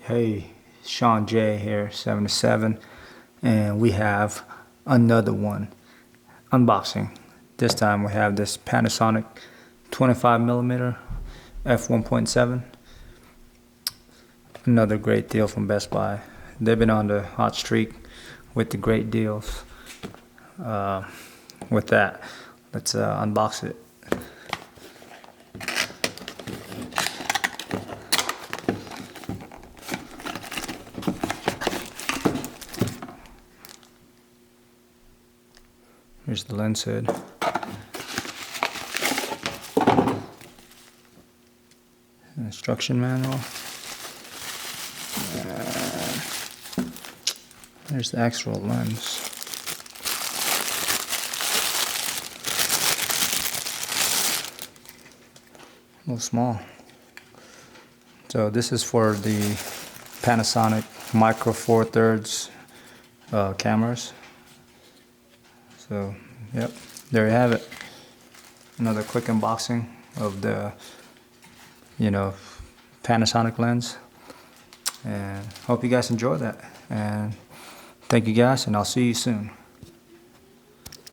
Hey, Sean J here, 77, and we have another one unboxing. This time we have this Panasonic 25mm f1.7. Another great deal from Best Buy. They've been on the hot streak with the great deals. With that, let's unbox it. Here's the lens hood. Instruction manual. There's the actual lens. A little small. So this is for the Panasonic Micro Four Thirds cameras. So, yep, there you have it. Another quick unboxing of the, Panasonic lens. And hope you guys enjoy that. And thank you guys, and I'll see you soon.